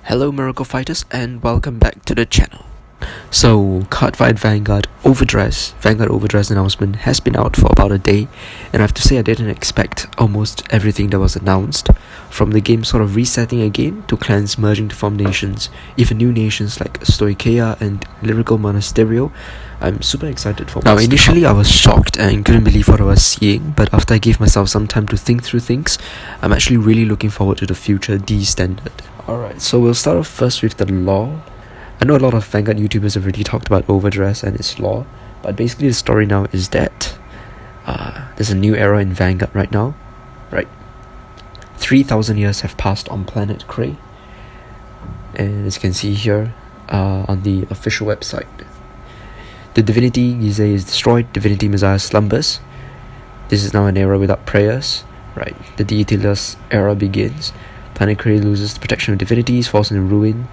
Hello Miracle Fighters and welcome back to the channel. So Cardfight Vanguard OverDress announcement has been out for about a day, and I have to say I didn't expect almost everything that was announced, from the game sort of resetting again to clans merging to form nations, even new nations like Stoicheia and Lyrical Monasterio. I'm super excited for. Now initially I was shocked and couldn't believe what I was seeing, but after I gave myself some time to think through things, I'm actually really looking forward to the future D standard. Alright, so we'll start off first with the lore. I know a lot of Vanguard YouTubers have already talked about OverDress and its lore, but basically the story now is that there's a new era in Vanguard right now, right? 3,000 years have passed on planet Cray, and as you can see here on the official website, the divinity Gizeh is destroyed, divinity Messiah slumbers. This is now an era without prayers, right? The deityless era begins. Planet Cray loses the protection of divinities, falls into ruin.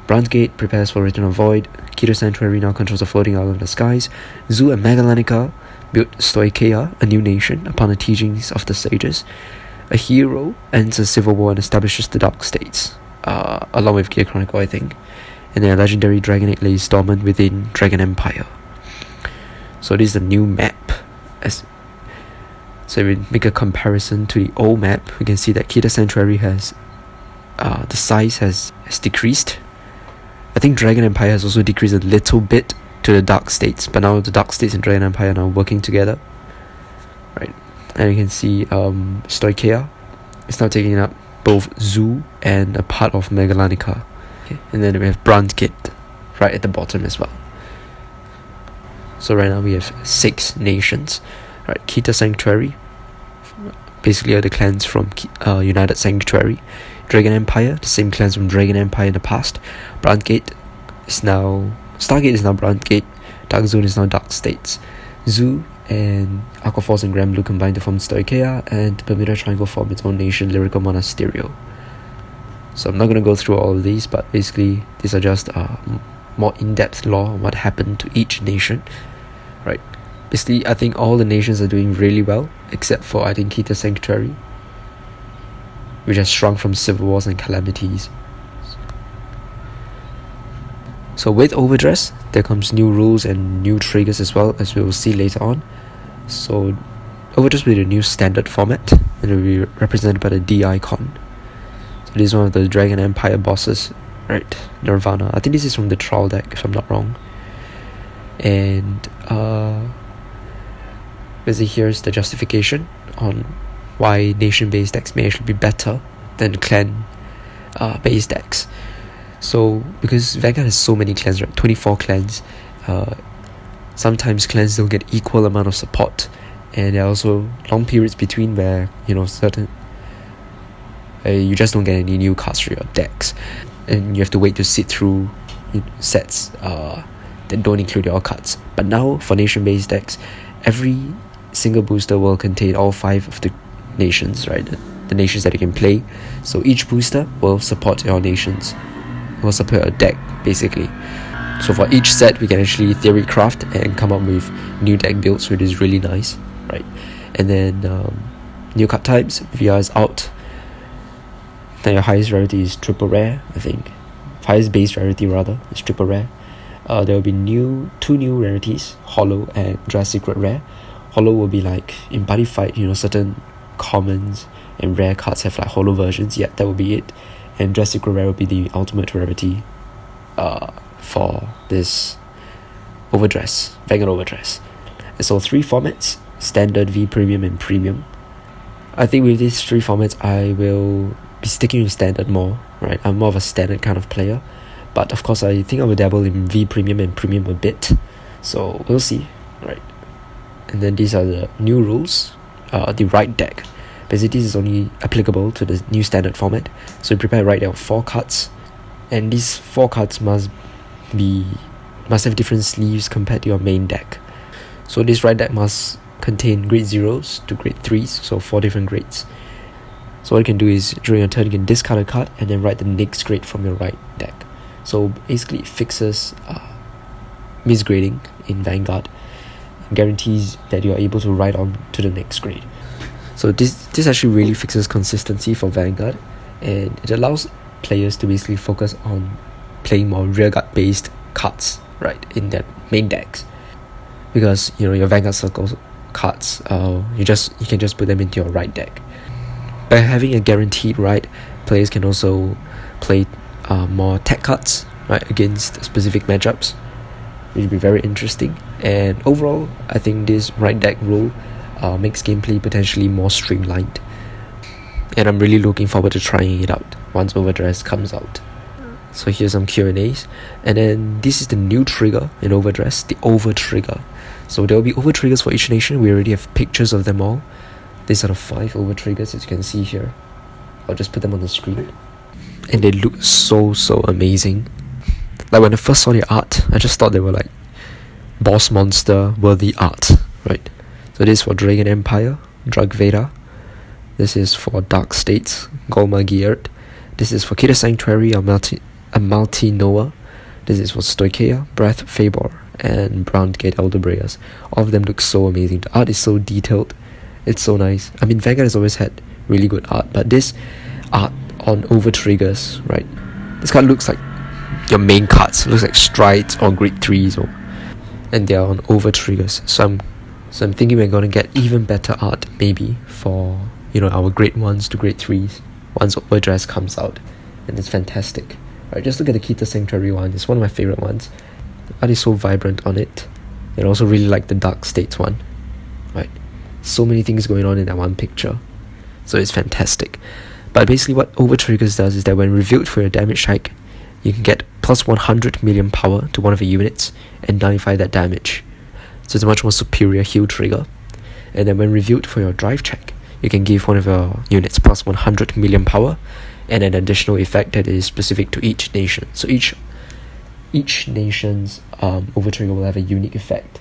Brandgate prepares for return of Void. Keto Sanctuary now controls the floating island of the skies. Zu and Megalanica built Stoicheia, a new nation, upon the teachings of the sages. A hero ends a civil war and establishes the Dark States, along with Gear Chronicle, I think. And then a legendary Dragonate lays dormant within Dragon Empire. So this is the new map. So if we make a comparison to the old map, we can see that Keto Sanctuary has the size has decreased. I think Dragon Empire has also decreased a little bit to the Dark States, but now the Dark States and Dragon Empire are now working together, right? And you can see Stoicheia is now taking up both Zu and a part of Megalanica. Okay. And then we have Brandgate right at the bottom as well. So right now we have 6 nations, right? Keto Sanctuary basically are the clans from United Sanctuary. Dragon Empire, the same clans from Dragon Empire in the past. Brandgate is now Stargate is now Brandgate. Dark Zone is now Dark States. Zu and Aquaforce and Grand Blue combine to form Stoicheia, and Bermuda Triangle form its own nation, Lyrical Monasterio. So I'm not going to go through all of these, but basically these are just more in-depth lore on what happened to each nation, right? Basically, I think all the nations are doing really well, except for, I think, Keto Sanctuary, which has shrunk from civil wars and calamities. So with OverDress, there comes new rules and new triggers as well, as we will see later on. So OverDress will be a new standard format, and it will be represented by the D icon. So this is one of the Dragon Empire bosses, right? Nirvana. I think this is from the trial deck, if I'm not wrong. And basically here's the justification on why nation-based decks may actually be better than clan-based decks. So, because Vanguard has so many clans, right? 24 clans, sometimes clans don't get equal amount of support, and there are also long periods between where, certain you just don't get any new cards for your decks, and you have to wait to sit through sets that don't include your cards. But now, for nation-based decks, every single booster will contain all 5 of the nations, right? The nations that you can play. So each booster will support your nations, will support a deck, basically. So for each set, we can actually theory craft and come up with new deck builds, which is really nice, right? And then new card types, VR is out. Then your highest rarity is triple rare, I think. Highest base rarity rather is triple rare. There will be 2 new rarities, Hollow and Jurassic Rare. Hollow will be like in Buddy Fight, certain commons and rare cards have like hollow versions. Yeah, that will be it. And Jurassic Rare will be the ultimate rarity for this OverDress, Vanguard OverDress. And so 3 formats: standard, V Premium, and Premium. I think with these 3 formats, I will be sticking with standard more, right? I'm more of a standard kind of player, but of course I think I will dabble in V Premium and Premium a bit. So we'll see, right? And then these are the new rules. The right deck. Basically, this is only applicable to the new standard format. So you prepare a right deck of 4 cards, and these 4 cards must have different sleeves compared to your main deck. So this right deck must contain grade 0s to grade 3s, so 4 different grades. So what you can do is, during your turn, you can discard a card and then write the next grade from your right deck. So basically it fixes misgrading in Vanguard, guarantees that you are able to ride on to the next grade. So this actually really fixes consistency for Vanguard, and it allows players to basically focus on playing more rearguard based cards, right, in their main decks. Because your Vanguard Circle cards, you can just put them into your right deck. By having a guaranteed right, players can also play more tech cards, right, against specific matchups, which will be very interesting. And overall, I think this right deck rule makes gameplay potentially more streamlined, and I'm really looking forward to trying it out once OverDress comes out. So here's some Q&As, and then this is the new trigger in OverDress, the over trigger. So there will be over triggers for each nation. We already have pictures of them all. These are the 5 over triggers, as you can see here. I'll just put them on the screen, and they look so amazing. Like when I first saw the art, I just thought they were like boss monster worthy art, right? So this is for Dragon Empire, Drug Veda. This is for Dark States, Golma Geared. This is for Kida Sanctuary, Amalti Noah. This is for Stoicheia, Breath Fabor, and Brown Gate Elderbrayers. All of them look so amazing. The art is so detailed. It's so nice. I mean, Vanguard has always had really good art, but this art on over triggers, right? This card looks like your main cards. It looks like Strides or Grade 3s, and they are on over triggers. So I'm thinking we're gonna get even better art maybe for our Grade 1s to Grade 3s once OverDress comes out, and it's fantastic. Right, just look at the Kita Sanctuary one. It's one of my favorite ones. The art is so vibrant on it. And I also really like the Dark States one. Right, so many things going on in that one picture, so it's fantastic. But basically what over triggers does is that when revealed for your damage hike, you can get plus 100 million power to one of your units and nullify that damage. So it's a much more superior heal trigger. And then when revealed for your drive check, you can give one of your units plus 100 million power and an additional effect that is specific to each nation. So each nation's over trigger will have a unique effect.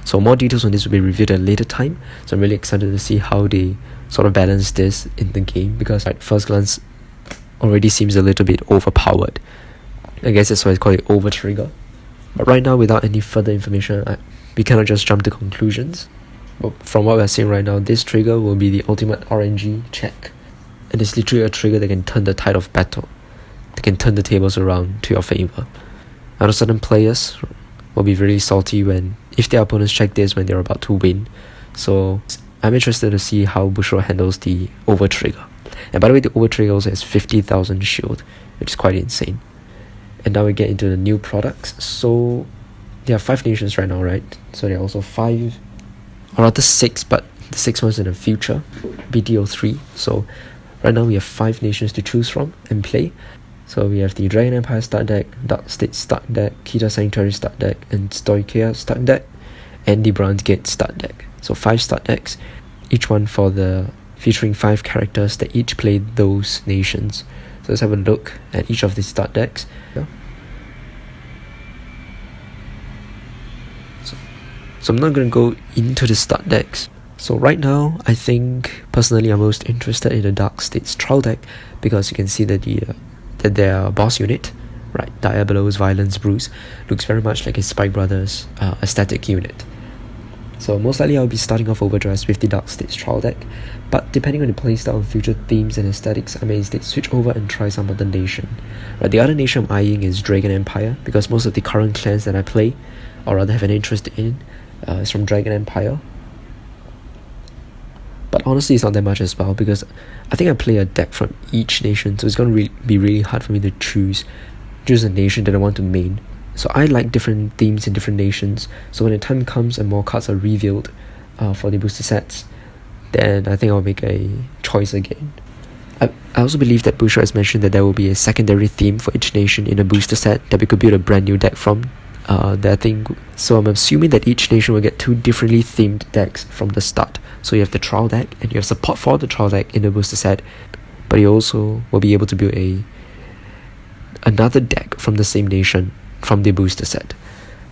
So more details on this will be revealed at a later time. So I'm really excited to see how they sort of balance this in the game, because at first glance already seems a little bit overpowered. I guess that's why it's called an over trigger. But right now, without any further information, we cannot just jump to conclusions. But from what we're seeing right now, this trigger will be the ultimate RNG check. And it's literally a trigger that can turn the tide of battle. That can turn the tables around to your favor. I know certain players will be really salty if their opponents check this when they're about to win. So I'm interested to see how Bushiroad handles the over trigger. And by the way, the over trigger also has 50,000 shield, which is quite insane. And now we get into the new products. So there are 5 nations right now, right? So there are also 5, or rather 6, but the 6th one's in the future, BTO3. So right now we have 5 nations to choose from and play. So we have the Dragon Empire start deck, Dark State start deck, Kita Sanctuary start deck, and Stoicheia start deck, and the Bronze Gate start deck. So 5 start decks, each one featuring 5 characters that each play those nations. So let's have a look at each of these start decks. So I'm not going to go into the start decks. So right now, I think personally I'm most interested in the Dark States trial deck, because you can see that that their boss unit, right, Diabolos Violence Bruce, looks very much like a Spike Brothers aesthetic unit. So most likely I'll be starting off OverDress with the Dark States trial deck, but depending on the playstyle and future themes and aesthetics, I may instead switch over and try some other nation. Right, the other nation I'm eyeing is Dragon Empire, because most of the current clans that I play, or rather have an interest in, is from Dragon Empire. But honestly, it's not that much as well, because I think I play a deck from each nation, so it's going to be really hard for me to choose a nation that I want to main. So I like different themes in different nations, so when the time comes and more cards are revealed for the booster sets, then I think I'll make a choice again. I also believe that Bushiroad has mentioned that there will be a secondary theme for each nation in a booster set that we could build a brand new deck from. So I'm assuming that each nation will get 2 differently themed decks from the start. So you have the trial deck and you have support for the trial deck in the booster set, but you also will be able to build another deck from the same nation from the booster set.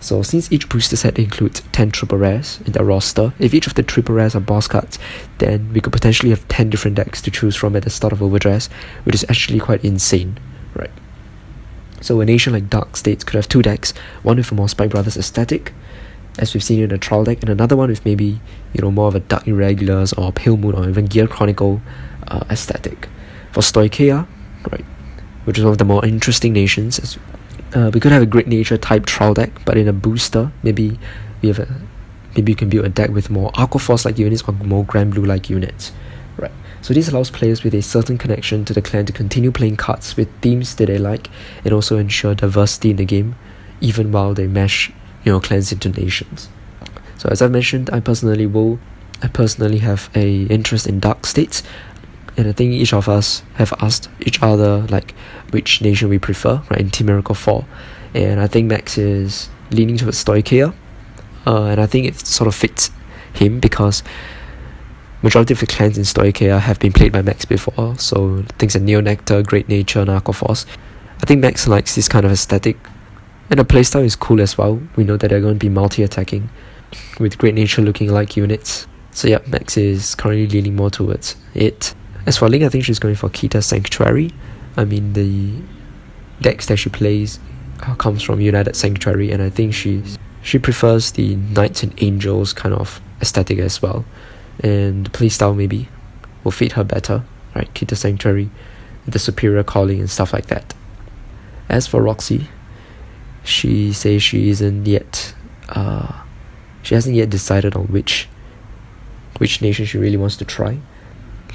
So since each booster set includes 10 triple rares in their roster, if each of the triple rares are boss cards, then we could potentially have 10 different decks to choose from at the start of OverDress, which is actually quite insane, right? So a nation like Dark States could have 2 decks, one with a more Spike Brothers aesthetic, as we've seen in the trial deck, and another one with maybe more of a Dark Irregulars or Pale Moon or even Gear Chronicle aesthetic. For Stoicheia, right, which is one of the more interesting nations. We could have a Great Nature type trial deck, but in a booster, maybe you can build a deck with more Aqua Force like units or more Grand Blue like units. Right. So this allows players with a certain connection to the clan to continue playing cards with themes that they like, and also ensure diversity in the game, even while they mesh, clans into nations. So as I've mentioned, I personally have a interest in dark states, and I think each of us have asked each other like which nation we prefer, right, in Team Miracle 4. And I think Max is leaning towards Stoicheia, and I think it sort of fits him because majority of the clans in Stoicheia have been played by Max before, so things like Neo Nectar, Great Nature, and Aqua Force. I think Max likes this kind of aesthetic, and the playstyle is cool as well. We know that they're going to be multi-attacking, with Great Nature looking like units. So yeah, Max is currently leaning more towards it. As for Ling, I think she's going for Kita Sanctuary. I mean, the decks that she plays comes from United Sanctuary, and I think she prefers the Knights and Angels kind of aesthetic as well. And the playstyle maybe will fit her better, right? Kita Sanctuary, the superior calling and stuff like that. As for Roxy, she says she hasn't yet decided on which nation she really wants to try.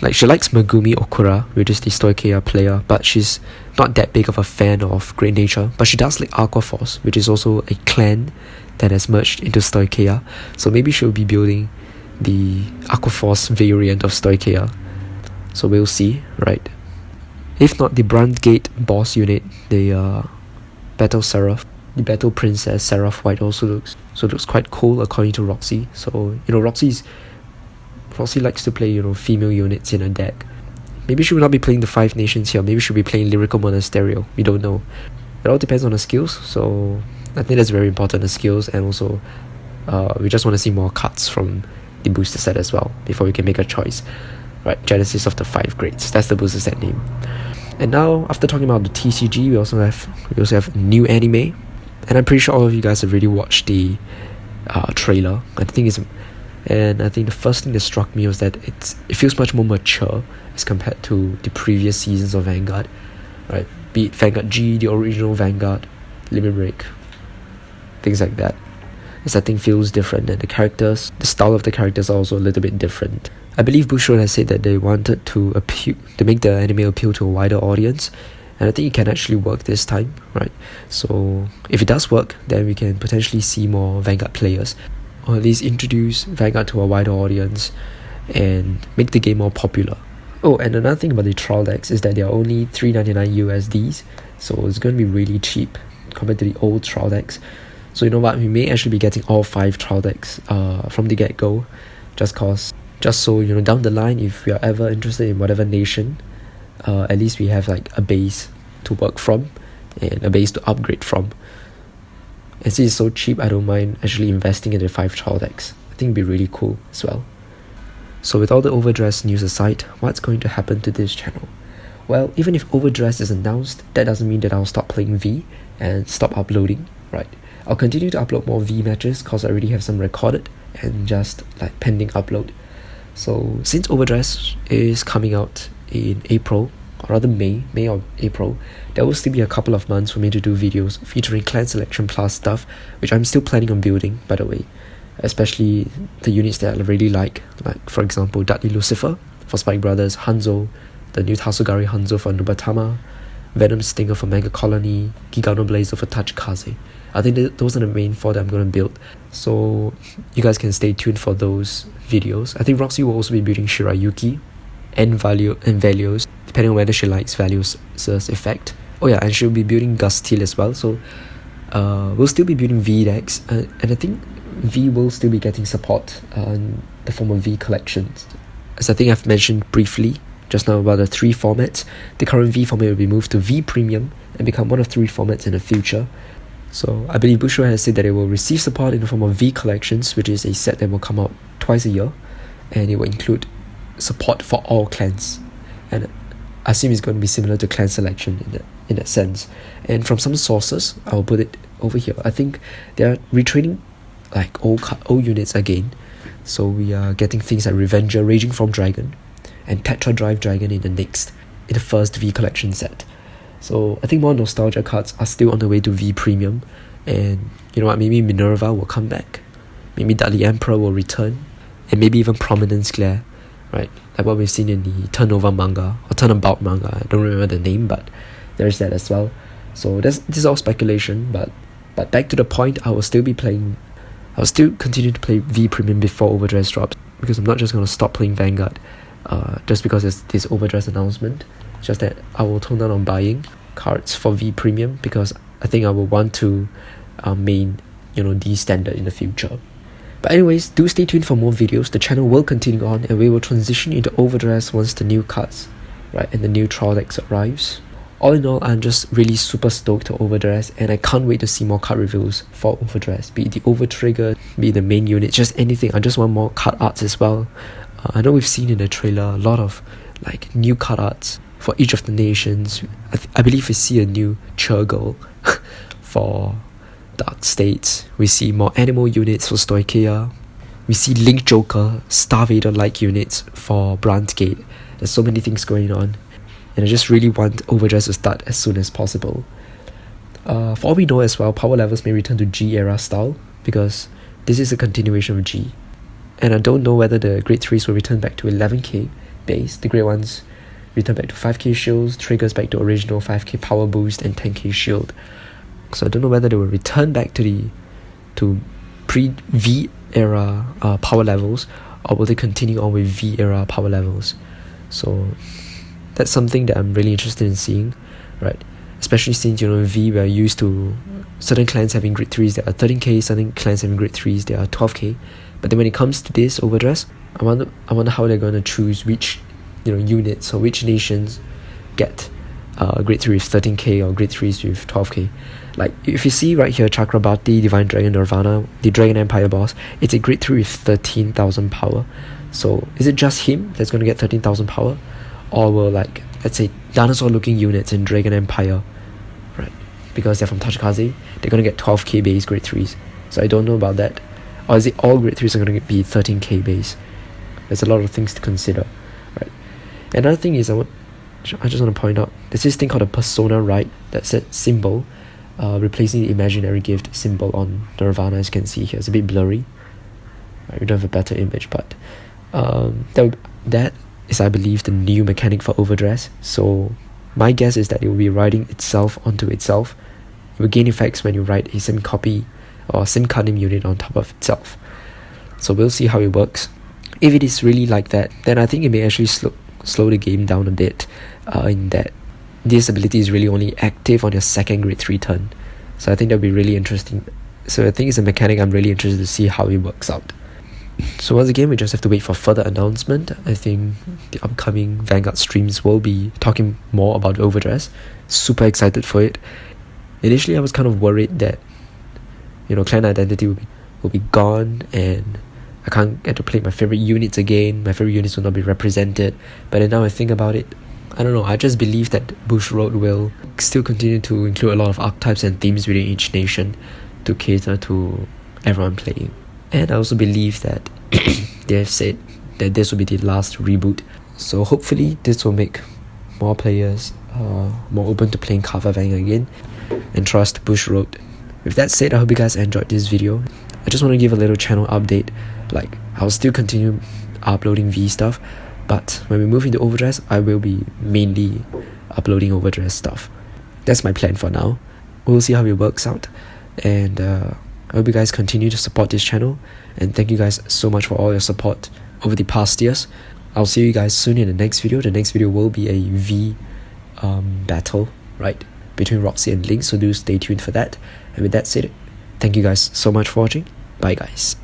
Like, she likes Megumi Okura, which is the Stoicheia player, but she's not that big of a fan of Great Nature. But she does like Aqua Force, which is also a clan that has merged into Stoicheia. So maybe she'll be building the Aqua Force variant of Stoicheia. So we'll see, right? If not, the Brandgate boss unit, the Battle Seraph, the Battle Princess Seraph White also looks quite cool according to Roxy. So Roxy likes to play female units in a deck. Maybe she will not be playing the 5 nations here. Maybe she'll be playing Lyrical Monasterio. We don't know. It all depends on the skills. So I think that's very important, the skills, and also we just want to see more cards from the booster set as well before we can make a choice. Right, Genesis of the 5 Grades. That's the booster set name. And now, after talking about the TCG, we also have new anime, and I'm pretty sure all of you guys have already watched the trailer. I think the first thing that struck me was that it feels much more mature as compared to the previous seasons of Vanguard, right? Be it Vanguard G, the original Vanguard, Limit Break, things like that. The setting feels different, and the style of the characters are also a little bit different. I believe Bushiroad has said that they wanted to make the anime appeal to a wider audience, and I think it can actually work this time, right? So if it does work, then we can potentially see more Vanguard players, or at least introduce Vanguard to a wider audience and make the game more popular. Oh, and another thing about the trial decks is that they are only $3.99 USDs, so it's going to be really cheap compared to the old trial decks. So you know what, we may actually be getting all 5 trial decks from the get-go, just so down the line, if we are ever interested in whatever nation, at least we have like a base to work from and a base to upgrade from. And since it's so cheap, I don't mind actually investing in the 5 trial decks. I think it'd be really cool as well. So with all the OverDress news aside, what's going to happen to this channel? Well, even if OverDress is announced, that doesn't mean that I'll stop playing V and stop uploading, right? I'll continue to upload more V matches because I already have some recorded and just like pending upload. So since OverDress is coming out in April, or rather May or April, there will still be a couple of months for me to do videos featuring clan selection plus stuff, which I'm still planning on building, by the way. Especially the units that I really like for example Dudley Lucifer for Spike Brothers, Hanzo, the new Tasugari Hanzo for Nubatama, Venom Stinger for Mega Colony, Gigano Blazer for Tachikaze. I think those are the main 4 that I'm going to build, so you guys can stay tuned for those videos. I think Roxy will also be building Shirayuki and Valios, depending on whether she likes Valios' effect. Oh yeah, and she'll be building Gustil as well, so we'll still be building V decks, and I think V will still be getting support in the form of V collections. As I think I've mentioned briefly just now about the 3 formats, the current V format will be moved to V Premium and become one of 3 formats in the future. So I believe Bushiroad has said that it will receive support in the form of V Collections, which is a set that will come out twice a year, and it will include support for all clans. And I assume it's going to be similar to clan selection in that sense. And from some sources, I'll put it over here, I think they are retraining like old units again. So we are getting things like Revenger, Raging From Dragon, and Tetra Drive Dragon in the first V Collection set. So I think more nostalgia cards are still on the way to V Premium, and you know what, maybe Minerva will come back, maybe Dudley Emperor will return, and maybe even Prominence Glare, right? Like what we've seen in the Turnover manga, or Turnabout manga, I don't remember the name, but there's that as well. So this is all speculation, but back to the point, I will still continue to play V Premium before Overdress drops, because I'm not just going to stop playing Vanguard just because there's this Overdress announcement. Just that I will tone down on buying cards for V Premium, because I think I will want to main, D standard in the future. But anyways, do stay tuned for more videos. The channel will continue on, and we will transition into Overdress once the new cards, right, and the new trial decks arrives. All in all, I'm just really super stoked to Overdress, and I can't wait to see more card reviews for Overdress, be it the Overtrigger, be it the main unit, just anything. I just want more card arts as well. I know we've seen in the trailer a lot of like new card arts for each of the nations. I believe we see a new Churgle for Dark States. We see more animal units for Stoicheia. We see Link Joker, Star Vader-like units for Brandgate. There's so many things going on, and I just really want Overdress to start as soon as possible. For all we know as well, power levels may return to G era style, because this is a continuation of G. And I don't know whether the grade 3s will return back to 11k base, the grade 1s return back to 5k shields, triggers back to original 5k power boost and 10k shield. So I don't know whether they will return back to pre-V era power levels, or will they continue on with V era power levels. So that's something that I'm really interested in seeing, right? Especially since, in V we are used to certain clans having grade 3s that are 13k, certain clans having grade 3s that are 12k. But then when it comes to this Overdress, I wonder how they're going to choose which units or which nations get grade 3 with 13k or grade 3s with 12k. Like if you see right here, Chakrabarti, Divine Dragon Nirvana, the Dragon Empire boss, it's a grade 3 with 13,000 power. So is it just him that's going to get 13,000 power? Or will, like, let's say dinosaur looking units in Dragon Empire, right, because they're from Tachikaze, they're going to get 12k base grade 3s. So I don't know about that. Or is it all grade 3s are going to be 13k base? There's a lot of things to consider, right? Another thing is I just want to point out, there's this thing called a persona right that said symbol, replacing the imaginary gift symbol on Nirvana. As you can see here, it's a bit blurry, right? We don't have a better image, but that is, I believe, the new mechanic for Overdress. So my guess is that it will be writing itself onto itself. It will gain effects when you write a sim copy or sim cunning unit on top of itself. So we'll see how it works. If it is really like that, then I think it may actually slow the game down a bit, in that this ability is really only active on your second grade 3 turn. So I think that'll be really interesting. So I think it's a mechanic I'm really interested to see how it works out. So once again, we just have to wait for further announcement. I think the upcoming Vanguard streams will be talking more about Overdress. Super excited for it. Initially I was kind of worried that clan identity will be gone, and I can't get to play my favorite units again. My favorite units will not be represented. But then now I think about it, I don't know, I just believe that Bushiroad will still continue to include a lot of archetypes and themes within each nation to cater to everyone playing. And I also believe that they have said that this will be the last reboot. So hopefully this will make more players more open to playing Cardfight Vanguard again and trust Bushiroad. With that said, I hope you guys enjoyed this video. I just want to give a little channel update. Like, I'll still continue uploading V stuff, but when we move into Overdress, I will be mainly uploading Overdress stuff. That's my plan for now. We'll see how it works out, and I hope you guys continue to support this channel, and thank you guys so much for all your support over the past years. I'll see you guys soon in the next video. The next video will be a V battle, right, between Roxy and Link, so do stay tuned for that. And with that said, thank you guys so much for watching. Bye guys.